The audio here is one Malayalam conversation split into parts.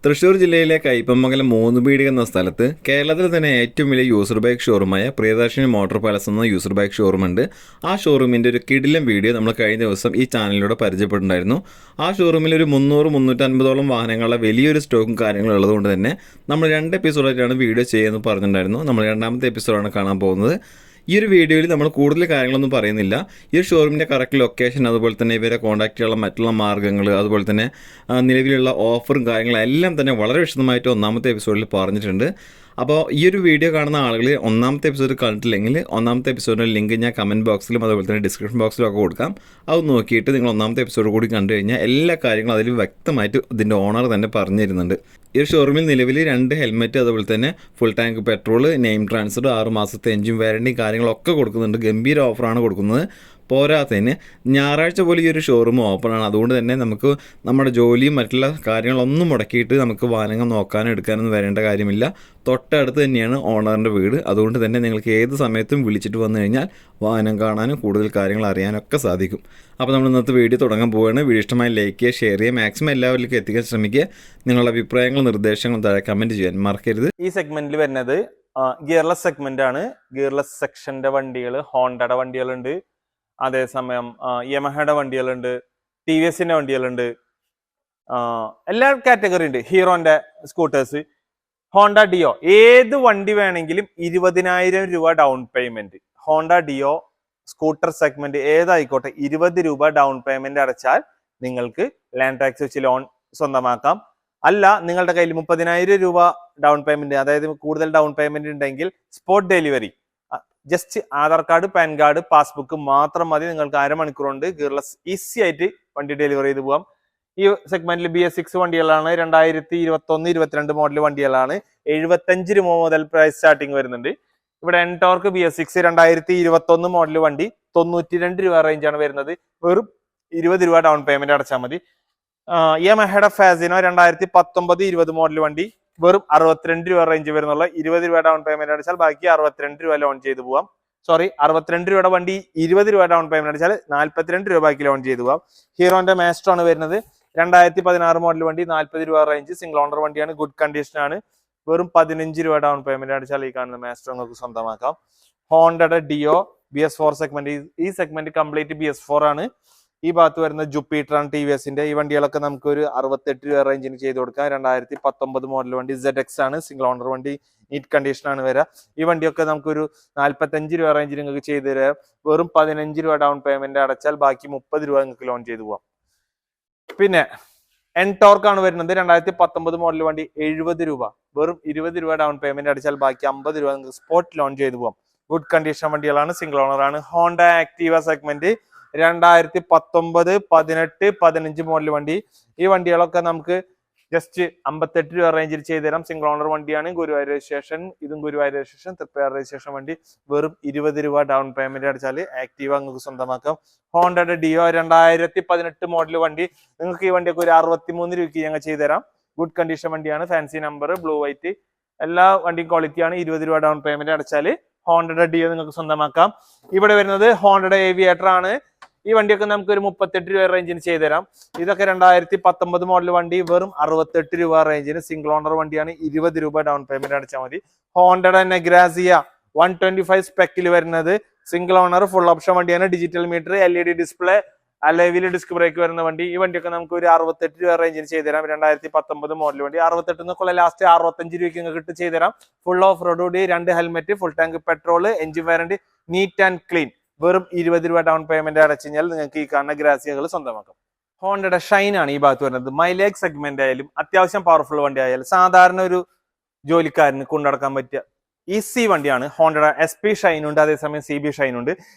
തൃശ്ശൂർ ജില്ലയിലെ കയ്പമംഗലം മൂന്നുപീടിക എന്ന സ്ഥലത്ത് കേരളത്തിൽ തന്നെ ഏറ്റവും വലിയ യൂസർ ബൈക്ക് ഷോറൂമായ പ്രിയദർശിനി മോട്ടോർ പാലസ് എന്ന യൂസർ ബൈക്ക് ഷോറൂം ഉണ്ട്. ആ ഷോറൂമിൻ്റെ ഒരു കിടിലൻ വീഡിയോ നമ്മൾ കഴിഞ്ഞ ദിവസം ഈ ചാനലിലൂടെ പരിചയപ്പെട്ടിട്ടുണ്ടായിരുന്നു. ആ ഷോറൂമിൽ ഒരു 300-350ഓളം വാഹനങ്ങളുടെ വലിയൊരു സ്റ്റോക്കും കാര്യങ്ങളും ഉള്ളതുകൊണ്ട് തന്നെ നമ്മൾ 2 എപ്പിസോഡായിട്ടാണ് വീഡിയോ ചെയ്യുമെന്ന് പറഞ്ഞിട്ടുണ്ടായിരുന്നു. നമ്മൾ 2ാമത്തെ എപ്പിസോഡാണ് കാണാൻ പോകുന്നത്. ഈ ഒരു വീഡിയോയിൽ നമ്മൾ കൂടുതൽ കാര്യങ്ങളൊന്നും പറയുന്നില്ല. ഈ ഒരു ഷോറൂമിൻ്റെ കറക്റ്റ് ലൊക്കേഷൻ, അതുപോലെ തന്നെ ഇവരെ കോൺടാക്ട് ചെയ്യാനുള്ള മറ്റുള്ള മാർഗ്ഗങ്ങൾ, അതുപോലെ തന്നെ നിലവിലുള്ള ഓഫറും കാര്യങ്ങളും എല്ലാം തന്നെ വളരെ വിശദമായിട്ട് 1ാമത്തെ എപ്പിസോഡിൽ പറഞ്ഞിട്ടുണ്ട്. അപ്പോൾ ഈ ഒരു വീഡിയോ കാണുന്ന ആളുകൾ 1ാമത്തെ എപ്പിസോഡ് കണ്ടിട്ടില്ലെങ്കിൽ 1ാമത്തെ എപ്പിസോഡിൻ്റെ ലിങ്ക് ഞാൻ കമൻറ്റ് ബോക്സിലും അതുപോലെ തന്നെ ഡിസ്ക്രിപ്ഷൻ ബോക്സിലും ഒക്കെ കൊടുക്കാം. അത് നോക്കിയിട്ട് നിങ്ങൾ 1ാമത്തെ എപ്പിസോഡ് കൂടി കണ്ടു കഴിഞ്ഞാൽ എല്ലാ കാര്യങ്ങളും അതിൽ വ്യക്തമായിട്ട് ഇതിൻ്റെ ഓണർ തന്നെ പറഞ്ഞു തരുന്നുണ്ട്. ഈ ഒരു ഷോറൂമിൽ നിലവിൽ 2 ഹെൽമെറ്റ്, അതുപോലെ തന്നെ full tank petrol, name transfer, 6 മാസത്തെ എഞ്ചിൻ വാറണ്ടി കാര്യങ്ങളൊക്കെ കൊടുക്കുന്നുണ്ട്. ഗംഭീര ഓഫറാണ് കൊടുക്കുന്നത്. പോരാത്തതിന് ഞായറാഴ്ച പോലെ ഈ ഒരു ഷോറൂം ഓപ്പണാണ്. അതുകൊണ്ട് തന്നെ നമുക്ക് നമ്മുടെ ജോലിയും മറ്റുള്ള കാര്യങ്ങളൊന്നും മുടക്കിയിട്ട് നമുക്ക് വാഹനങ്ങൾ നോക്കാനും എടുക്കാനൊന്നും വരേണ്ട കാര്യമില്ല. തൊട്ടടുത്ത് തന്നെയാണ് ഓണറിൻ്റെ വീട്. അതുകൊണ്ട് തന്നെ നിങ്ങൾക്ക് ഏത് സമയത്തും വിളിച്ചിട്ട് വന്നു കഴിഞ്ഞാൽ വാഹനം കാണാനും കൂടുതൽ കാര്യങ്ങൾ അറിയാനൊക്കെ സാധിക്കും. അപ്പോൾ നമ്മൾ ഇന്നത്തെ വീഡിയോ തുടങ്ങാൻ പോവുകയാണ്. വീഡിയോ ഇഷ്ടമായി ലൈക്ക് ചെയ്യുക, ഷെയർ ചെയ്യുക, മാക്സിമം എല്ലാവരിലേക്കും എത്തിക്കാൻ ശ്രമിക്കുക. നിങ്ങളുടെ അഭിപ്രായങ്ങളും നിർദ്ദേശങ്ങളും താഴെ കമൻറ്റ് ചെയ്യാൻ മറക്കരുത്. ഈ സെഗ്മെന്റിൽ വരുന്നത് ഗിയർലെസ് സെഗ്മെന്റ് ആണ്. ഗിയർലെസ് സെക്ഷന്റെ വണ്ടികൾ, ഹോണ്ടയുടെ വണ്ടികളുണ്ട്, അതേസമയം യമഹയുടെ വണ്ടികളുണ്ട്, ടി വി എസിന്റെ വണ്ടികളുണ്ട്, എല്ലാ കാറ്റഗറി ഉണ്ട്. ഹീറോന്റെ സ്കൂട്ടേഴ്സ്, ഹോണ്ട ഡിയോ, ഏത് വണ്ടി വേണമെങ്കിലും 20,000 രൂപ down payment. Honda Dio scooter segment ഏതായിക്കോട്ടെ 20 രൂപ ഡൗൺ പേയ്മെന്റ് അടച്ചാൽ നിങ്ങൾക്ക് ലാൻഡ് ടാക്സ് വെച്ച് ലോൺ സ്വന്തമാക്കാം. അല്ല, നിങ്ങളുടെ കയ്യിൽ 30,000 രൂപ ഡൗൺ പേയ്മെന്റ്, അതായത് കൂടുതൽ ഡൗൺ പേയ്മെന്റ് ഉണ്ടെങ്കിൽ spot delivery, just Aadhaar card, pan card, passbook മാത്രം മതി. നിങ്ങൾക്ക് അരമണിക്കൂർ കൊണ്ട് ഗിയർലെസ് ഈസി ആയിട്ട് വണ്ടി ഡെലിവറി ചെയ്ത് പോകാം. ഈ സെഗ്മെന്റിൽ BS6 വണ്ടികളാണ്. 2021-22 മോഡൽ വണ്ടികളാണ്. 75 രൂപ മുതൽ പ്രൈസ് സ്റ്റാർട്ടിങ് വരുന്നുണ്ട്. ഇവിടെ എൻടോർക്ക് BS6 2021 മോഡൽ വണ്ടി 92 രൂപ റേഞ്ചാണ് വരുന്നത്. വെറും 20 രൂപ ഡൗൺ പേയ്മെന്റ് അടച്ചാൽ മതി. യമഹയുടെ ഫാസിനോ 2019-20 മോഡൽ വണ്ടി വെറും 62 രൂപ റേഞ്ച് വരുന്നുള്ള 20 രൂപ ഡൗൺ പേയ്മെന്റ് അടിച്ചാൽ ബാക്കി 62 രൂപ ലോൺ ചെയ്ത് പോവാം. 62 രൂപയുടെ വണ്ടി 20 രൂപ ഡൗൺ പേയ്മെന്റ് അടിച്ചാൽ 42 രൂപ ബാക്കി ലോൺ ചെയ്ത് പോവാം. ഹീറോന്റെ മാസ്ട്രോ ആണ് വരുന്നത്. 2016 മോഡൽ വണ്ടി 40 രൂപ റേഞ്ച്, സിംഗിൾ ഓണർ വണ്ടിയാണ്, ഗുഡ് കണ്ടീഷൻ ആണ്. വെറും 15 രൂപ ഡൗൺ പേയ്മെന്റ് അടിച്ചാൽ ഈ കാണുന്ന മാസ്ട്രോ നിങ്ങൾക്ക് സ്വന്തമാക്കാം. ഹോണ്ടയുടെ ഡിയോ BS4 സെഗ്മെന്റ്, ഈ സെഗ്മെന്റ് കംപ്ലീറ്റ് BS4 ആണ്. ഈ ഭാഗത്ത് വരുന്ന ജുപ്പിറ്റർ ആണ് ടി വി എസിന്റെ. ഈ വണ്ടികളൊക്കെ നമുക്ക് ഒരു 68 രൂപ റേഞ്ചിന് ചെയ്ത് കൊടുക്കാം. 2019 മോഡൽ വണ്ടി ZX ആണ്, സിംഗിൾ ഓണർ വണ്ടി, നീറ്റ് കണ്ടീഷൻ ആണ് വരിക. ഈ വണ്ടിയൊക്കെ നമുക്കൊരു 45 രൂപ റേഞ്ചിൽ നിങ്ങൾക്ക് ചെയ്ത് തരാം. വെറും 15 രൂപ ഡൗൺ പേയ്മെന്റ് അടച്ചാൽ ബാക്കി 30 രൂപ നിങ്ങൾക്ക് ലോൺ ചെയ്ത് പോവാം. പിന്നെ എൻടോർക്ക് ആണ് വരുന്നത്. 2019 മോഡൽ വണ്ടി 70 രൂപ, വെറും 20 രൂപ ഡൗൺ പേയ്മെന്റ് അടിച്ചാൽ ബാക്കി 50 രൂപ നിങ്ങൾക്ക് സ്പോട്ട് ലോൺ ചെയ്ത് പോവാം. ഗുഡ് കണ്ടീഷൻ വണ്ടികളാണ്, സിംഗിൾ ഓണർ ആണ്. ഹോണ്ട ആക്റ്റീവ സെഗ്മെന്റ് 2019, 18, 15 മോഡൽ വണ്ടി. ഈ വണ്ടികളൊക്കെ നമുക്ക് ജസ്റ്റ് 58 രൂപ റേഞ്ചിൽ ചെയ്തു തരാം. സിംഗിൾ ഓണർ വണ്ടിയാണ്, ഗുരുവായൂർ രജിസ്ട്രേഷൻ, ഇതും ഗുരുവായൂർ രജിസ്ട്രേഷൻ, തൃപ്പയാർ രജിസ്ട്രേഷൻ വണ്ടി. വെറും 20 രൂപ ഡൗൺ പേയ്മെന്റ് അടിച്ചാൽ ആക്റ്റീവ നിങ്ങൾക്ക് സ്വന്തമാക്കാം. ഹോണ്ടയുടെ ഡിയോ 2018 മോഡൽ വണ്ടി, നിങ്ങൾക്ക് ഈ വണ്ടിയൊക്കെ ഒരു 63 രൂപയ്ക്ക് ഞങ്ങൾ ചെയ്തു തരാം. ഗുഡ് കണ്ടീഷൻ വണ്ടിയാണ്, ഫാൻസി നമ്പർ, ബ്ലൂ വൈറ്റ്, എല്ലാ വണ്ടിയും ക്വാളിറ്റിയാണ്. 20 രൂപ ഡൗൺ പേയ്മെന്റ് അടച്ചാൽ ഹോണ്ടയുടെ ഡിയോ നിങ്ങൾക്ക് സ്വന്തമാക്കാം. ഇവിടെ വരുന്നത് ഹോണ്ടയുടെ ഏവിയേറ്റർ ആണ്. ഈ വണ്ടിയൊക്കെ നമുക്ക് ഒരു 38 രൂപ റേഞ്ചിന് ചെയ്തു തരാം. ഇതൊക്കെ 2019 മോഡൽ വണ്ടി, വെറും 68 രൂപ റേഞ്ചിന്, സിംഗിൾ ഓണർ വണ്ടിയാണ്. 20 രൂപ ഡൗൺ പേയ്മെന്റ് അടിച്ചാൽ മതി. ഹോണ്ടയുടെ നെഗ്രാസിയ 125 സ്പെക്കിൽ വരുന്നത്, സിംഗിൾ ഓണർ, ഫുൾ ഓപ്ഷൻ വണ്ടിയാണ്. ഡിജിറ്റൽ മീറ്റർ, LED ഡിസ്പ്ലേ, അലോയിൽ ഡിസ്ക് ബ്രേക്ക് വരുന്ന വണ്ടി. ഈ വണ്ടിയൊക്കെ നമുക്ക് ഒരു 68 രൂപ റേഞ്ചിന് ചെയ്തു തരാം. 2019 മോഡൽ വണ്ടി. 68 എന്നൊക്കെ ലാസ്റ്റ് 65 രൂപയ്ക്ക് നിങ്ങൾക്ക് ചെയ്തു തരാം. ഫുൾ ഓഫ് റോഡ് കൂടി, 2 helmet, full tank petrol, engine warranty, neat and clean. വെറും 20 രൂപ ഡൗൺ പേയ്മെന്റ് അടച്ചു കഴിഞ്ഞാൽ നിങ്ങൾക്ക് ഈ കാണുന്ന ഗ്രാസിയകൾ സ്വന്തമാക്കാം. ഹോണ്ടയുടെ ഷൈൻ ആണ് ഈ ഭാഗത്ത് വരുന്നത്. മൈലേജ് സെഗ്മെന്റ് ആയാലും അത്യാവശ്യം പവർഫുൾ വണ്ടി ആയാലും സാധാരണ ഒരു ജോലിക്കാരന് കൊണ്ടുനടക്കാൻ പറ്റിയ ഈസി വണ്ടിയാണ്. ഹോണ്ടയുടെ SP ഷൈൻ ഉണ്ട്, അതേസമയം CB ഷൈൻ ഉണ്ട്.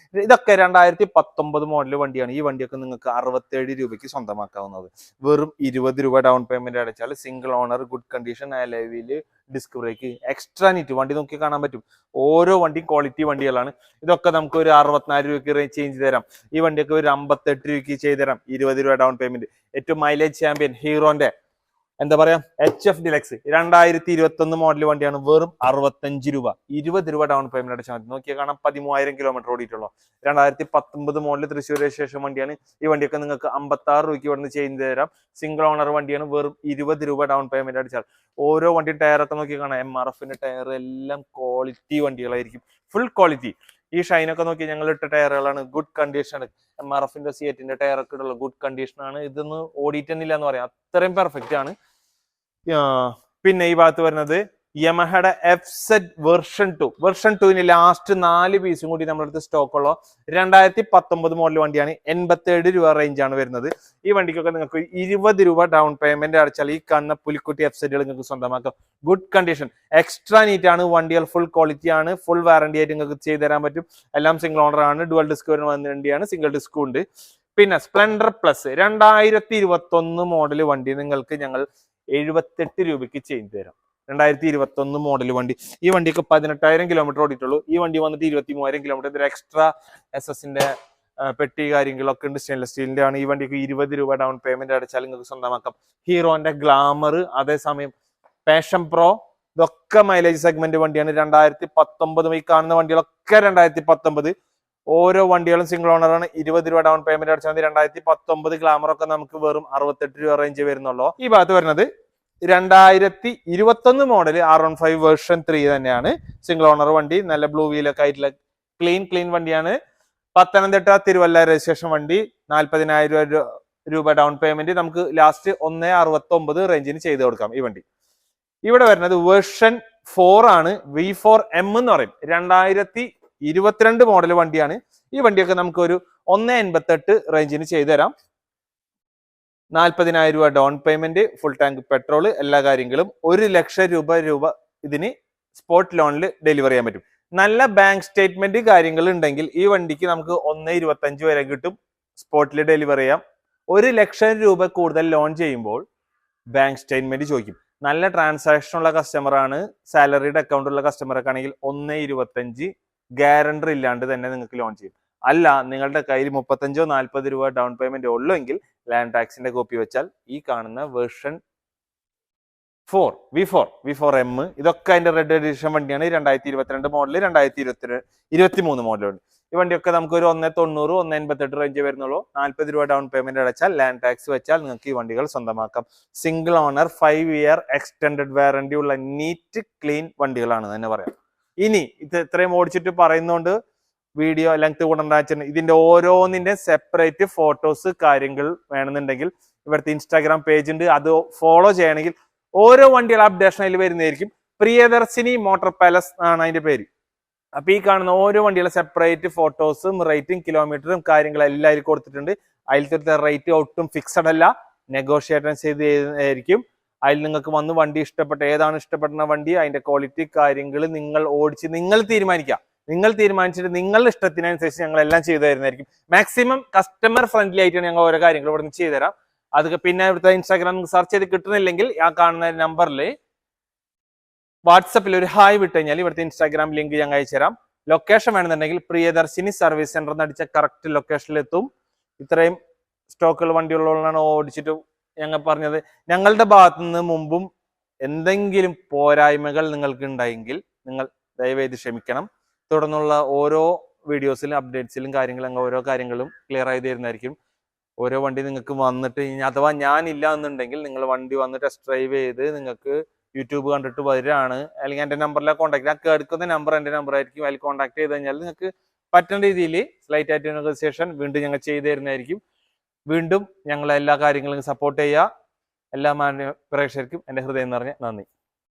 ഇതൊക്കെ 2019 മോഡൽ വണ്ടിയാണ്. ഈ വണ്ടിയൊക്കെ നിങ്ങൾക്ക് 67 രൂപയ്ക്ക് സ്വന്തമാക്കാവുന്നത്. വെറും 20 രൂപ ഡൗൺ പേയ്മെന്റ് അടച്ചാൽ സിംഗിൾ ഓണർ, ഗുഡ് കണ്ടീഷൻ, അലോയില് ഡിസ്ക് ബ്രേക്ക്, എക്സ്ട്രാ നീറ്റ് വണ്ടി നോക്കി കാണാൻ പറ്റും. ഓരോ വണ്ടിയും ക്വാളിറ്റി വണ്ടികളാണ്. ഇതൊക്കെ നമുക്ക് ഒരു 64 രൂപയ്ക്ക് ചേഞ്ച് തരാം. ഈ വണ്ടിയൊക്കെ ഒരു 58 രൂപയ്ക്ക് ചെയ്ത് തരാം. 20 രൂപ ഡൗൺ പേയ്മെന്റ്. ഏറ്റവും മൈലേജ് ചാമ്പ്യൻ ഹീറോന്റെ എന്താ പറയാ HF ഡിലക്സ് 2021 മോഡൽ വണ്ടിയാണ്. വെറും 65 രൂപ, 20 രൂപ ഡൗൺ പേയ്മെന്റ് അടച്ചാൽ മതി. നോക്കിയാൽ കാണാം 13,000 കിലോമീറ്റർ ഓടിയിട്ടുള്ളൂ. 2019 മോഡൽ തൃശ്ശൂർ രജിസ്ട്രേഷൻ വണ്ടിയാണ്. ഈ വണ്ടിയൊക്കെ നിങ്ങൾക്ക് 56 രൂപയ്ക്ക് ഇവിടുന്ന് ചെയ്ത് തരാം. സിംഗിൾ ഓണർ വണ്ടിയാണ്. വെറും 20 രൂപ ഡൗൺ പേയ്മെന്റ് അടിച്ചാൽ. ഓരോ വണ്ടി ടയറൊക്കെ നോക്കി കാണാം, MRFന്റെ ടയർ എല്ലാം ക്വാളിറ്റി വണ്ടികളായിരിക്കും, ഫുൾ ക്വാളിറ്റി. ഈ ഷൈനൊക്കെ നോക്കി ഞങ്ങൾ ഇട്ട ടയറുകളാണ്, ഗുഡ് കണ്ടീഷൻ. MRFന്റെ സിയറ്റിന്റെ ടയറൊക്കെ ഉള്ള ഗുഡ് കണ്ടീഷൻ ആണ്. ഇതൊന്നും ഓടിയിട്ടെന്നില്ല എന്ന് പറയാം, അത്രയും പെർഫെക്റ്റ് ആണ്. പിന്നെ ഈ ഭാഗത്ത് വരുന്നത് യമഹയുടെ FZ വെർഷൻ 2 ലാസ്റ്റ് 4 പീസും കൂടി നമ്മുടെ അടുത്ത് സ്റ്റോക്ക് ഉള്ള 2019 മോഡൽ വണ്ടിയാണ്. 87 രൂപ റേഞ്ച് ആണ് വരുന്നത്. ഈ വണ്ടിക്കൊക്കെ നിങ്ങൾക്ക് 20 രൂപ ഡൗൺ പേയ്മെന്റ് അടച്ചാൽ ഈ കാണുന്ന പുലിക്കുട്ടി FZ നിങ്ങൾക്ക് സ്വന്തമാക്കാം. ഗുഡ് കണ്ടീഷൻ, എക്സ്ട്രാ നീറ്റ് ആണ് വണ്ടികൾ, ഫുൾ ക്വാളിറ്റി ആണ്, ഫുൾ വാറന്റി ആയിട്ട് നിങ്ങൾക്ക് ചെയ്തു തരാൻ പറ്റും. എല്ലാം സിംഗിൾ ഓണർ ആണ്, ഡുവൽ ഡിസ്ക് വരുന്ന വണ്ടിയാണ്, സിംഗിൾ ഡിസ്കും ഉണ്ട്. പിന്നെ സ്പ്ലെൻഡർ പ്ലസ് 2021 മോഡൽ വണ്ടി നിങ്ങൾക്ക് ഞങ്ങൾ 78 രൂപയ്ക്ക് ചെയ്തു തരാം. 2021 മോഡൽ വണ്ടി. ഈ വണ്ടിക്ക് 18,000 കിലോമീറ്റർ ഓടിയിട്ടുള്ളൂ. ഈ വണ്ടി വന്നിട്ട് 23,000 കിലോമീറ്റർ. ഇതിൽ എക്സ്ട്രാ SS-ന്റെ പെട്ടി കാര്യങ്ങളൊക്കെ ഉണ്ട്, സ്റ്റെയിൻലെസ് സ്റ്റീലിന്റെ ആണ്. ഈ വണ്ടിക്ക് 20 രൂപ ഡൗൺ പേയ്മെന്റ് അടച്ചാൽ നിങ്ങൾക്ക് സ്വന്തമാക്കാം. ഹീറോന്റെ ഗ്ലാമർ, അതേസമയം പാഷൻ പ്രോ, ഇതൊക്കെ മൈലേജ് സെഗ്മെന്റ് വണ്ടിയാണ്. 2019 ഈ കാണുന്ന വണ്ടികളൊക്കെ 2019. ഓരോ വണ്ടികളും സിംഗിൾ ഓണർ ആണ്. 20 രൂപ ഡൗൺ പേയ്മെന്റ് അടച്ചാൽ മതി. 2019 ഗ്ലാമർ ഒക്കെ നമുക്ക് വെറും 68 രൂപ റേഞ്ച് വരുന്നുള്ളൂ. ഈ ഭാഗത്ത് വരുന്നത് 2021 മോഡൽ R15 വേർഷൻ 3 തന്നെയാണ്. സിംഗിൾ ഓണർ വണ്ടി, നല്ല ബ്ലൂ വീലൊക്കെ ആയിട്ടുള്ള ക്ലീൻ വണ്ടിയാണ്. പത്തനംതിട്ട തിരുവല്ല രജിസ്ട്രേഷൻ വണ്ടി. 40,000 രൂപ ഡൗൺ പേയ്മെന്റ് നമുക്ക് ലാസ്റ്റ് 169 റേഞ്ചിന് ചെയ്ത് കൊടുക്കാം. ഈ വണ്ടി ഇവിടെ വരുന്നത് വേർഷൻ 4 ആണ്. V4M എന്ന് പറയും. 2022 മോഡൽ വണ്ടിയാണ്. ഈ വണ്ടിയൊക്കെ നമുക്ക് ഒരു 188 റേഞ്ചിന് ചെയ്തു തരാം. 40,000 രൂപ down payment, full tank petrol, എല്ലാ കാര്യങ്ങളും. 1 ലക്ഷം രൂപ ഇതിന് സ്പോട്ട് ലോണിൽ ഡെലിവർ ചെയ്യാൻ പറ്റും. നല്ല ബാങ്ക് സ്റ്റേറ്റ്മെന്റ് കാര്യങ്ങൾ ഉണ്ടെങ്കിൽ ഈ വണ്ടിക്ക് നമുക്ക് 1.25 വരെ കിട്ടും. സ്പോട്ടിൽ ഡെലിവർ ചെയ്യാം. 1 ലക്ഷം രൂപ കൂടുതൽ ലോൺ ചെയ്യുമ്പോൾ ബാങ്ക് സ്റ്റേറ്റ്മെന്റ് ചോദിക്കും. നല്ല ട്രാൻസാക്ഷൻ ഉള്ള കസ്റ്റമർ ആണ്, സാലറിയുടെ അക്കൗണ്ട് ഉള്ള കസ്റ്റമർ ഒക്കെ ആണെങ്കിൽ 1.25 ഗ്യാരണ്ടർ ഇല്ലാണ്ട് തന്നെ നിങ്ങൾക്ക് ലോൺ ചെയ്യും. അല്ല, നിങ്ങളുടെ കയ്യിൽ 35-40 രൂപ ഡൗൺ പേയ്മെന്റ് ഉള്ളൂ എങ്കിൽ ലാൻഡ് ടാക്സിന്റെ കോപ്പി വെച്ചാൽ ഈ കാണുന്ന വേർഷൻ 4 V4M ഇതൊക്കെ അതിന്റെ റെഡ് എഡിഷൻ വണ്ടിയാണ്. 2022 മോഡൽ, 2023 മോഡലുണ്ട്. ഈ വണ്ടിയൊക്കെ നമുക്ക് ഒരു 190, 188 റേഞ്ച് വരുന്നുള്ളൂ. 40 രൂപ ഡൗൺ പേയ്മെന്റ് അടച്ചാൽ ലാൻഡ് ടാക്സ് വെച്ചാൽ നിങ്ങൾക്ക് ഈ വണ്ടികൾ സ്വന്തമാക്കാം. Single owner, 5 year extended warranty ഉള്ള നീറ്റ് ക്ലീൻ വണ്ടികളാണ് തന്നെ പറയാം. ഇനി ഇത് ഇത്രയും ഓടിച്ചിട്ട് പറയുന്നോണ്ട് വീഡിയോ ലെങ്ത് കൂടണ്ടാച്ച, ഇതിന്റെ ഓരോന്നിന്റെ സെപ്പറേറ്റ് ഫോട്ടോസ് കാര്യങ്ങൾ വേണമെന്നുണ്ടെങ്കിൽ ഇവിടുത്തെ ഇൻസ്റ്റാഗ്രാം പേജ് ഉണ്ട്, അത് ഫോളോ ചെയ്യണമെങ്കിൽ ഓരോ വണ്ടികൾ അപ്ഡേഷൻ അതിൽ വരുന്നതായിരിക്കും. പ്രിയദർശിനി മോട്ടോർ പാലസ് ആണ് അതിന്റെ പേര്. അപ്പൊ ഈ കാണുന്ന ഓരോ വണ്ടികളെ സെപ്പറേറ്റ് ഫോട്ടോസും റേറ്റും കിലോമീറ്ററും കാര്യങ്ങളും എല്ലാവരും കൊടുത്തിട്ടുണ്ട്. അതിലത്തെ റേറ്റ് ഒട്ടും ഫിക്സഡ് അല്ല, നെഗോഷിയേറ്റ് ചെയ്തായിരിക്കും. അതിൽ നിങ്ങൾക്ക് വന്ന് വണ്ടി ഇഷ്ടപ്പെട്ട ഏതാണ് ഇഷ്ടപ്പെടുന്ന വണ്ടി, അതിന്റെ ക്വാളിറ്റി കാര്യങ്ങൾ നിങ്ങൾ ഓടിച്ച് നിങ്ങൾ തീരുമാനിക്കുക. നിങ്ങൾ തീരുമാനിച്ചിട്ട് നിങ്ങളുടെ ഇഷ്ടത്തിനനുസരിച്ച് ഞങ്ങൾ എല്ലാം ചെയ്തു തരുന്നതായിരിക്കും. മാക്സിമം കസ്റ്റമർ ഫ്രണ്ട്ലി ആയിട്ടാണ് ഞങ്ങൾ ഓരോ കാര്യങ്ങൾ ഇവിടെ നിന്ന് ചെയ്തു തരാം. അതൊക്കെ പിന്നെ ഇവിടുത്തെ ഇൻസ്റ്റാഗ്രാം സെർച്ച് ചെയ്ത് കിട്ടുന്നില്ലെങ്കിൽ ആ കാണുന്ന നമ്പറിൽ വാട്സപ്പിൽ ഒരു ഹായ് വിട്ട് കഴിഞ്ഞാൽ ഇവിടുത്തെ ഇൻസ്റ്റാഗ്രാം ലിങ്ക് ഞങ്ങൾ അയച്ചു തരാം. ലൊക്കേഷൻ വേണമെന്നുണ്ടെങ്കിൽ പ്രിയദർശിനി സർവീസ് സെന്റർ എന്ന് അടിച്ച കറക്റ്റ് ലൊക്കേഷനിൽ എത്തും. ഇത്രയും സ്റ്റോക്കുകൾ വണ്ടികളുള്ളതാണ് ഓടിച്ചിട്ട് ഞങ്ങൾ പറഞ്ഞത്. ഞങ്ങളുടെ ഭാഗത്തു നിന്ന് മുമ്പും എന്തെങ്കിലും പോരായ്മകൾ നിങ്ങൾക്ക് ഉണ്ടായെങ്കിൽ നിങ്ങൾ ദയവേത് ക്ഷമിക്കണം. തുടർന്നുള്ള ഓരോ വീഡിയോസിലും അപ്ഡേറ്റ്സിലും കാര്യങ്ങളും ഓരോ കാര്യങ്ങളും ക്ലിയർ ആയി തരുന്നതായിരിക്കും. ഓരോ വണ്ടി നിങ്ങൾക്ക് വന്നിട്ട് അഥവാ ഞാനില്ല എന്നുണ്ടെങ്കിൽ നിങ്ങൾ വണ്ടി വന്ന് ടെസ്റ്റ് ഡ്രൈവ് ചെയ്ത് നിങ്ങൾക്ക് യൂട്യൂബ് കണ്ടിട്ട് വരികയാണ്, അല്ലെങ്കിൽ എൻ്റെ നമ്പറിലാണ് കോൺടാക്ട്, ഞാൻ കേൾക്കുന്ന നമ്പർ എൻ്റെ നമ്പർ ആയിരിക്കും. അതിൽ കോൺടാക്ട് ചെയ്ത് കഴിഞ്ഞാൽ നിങ്ങൾക്ക് പറ്റുന്ന രീതിയിൽ സ്ലൈറ്റ് ആയിട്ട് നെഗോസിയേഷൻ വീണ്ടും ഞങ്ങൾ ചെയ്തു തരുന്നതായിരിക്കും. വീണ്ടും ഞങ്ങൾ എല്ലാ കാര്യങ്ങളും സപ്പോർട്ട് ചെയ്യുക. എല്ലാ മാന്യ പ്രേക്ഷകർക്കും എൻ്റെ ഹൃദയം നിറഞ്ഞ നന്ദി.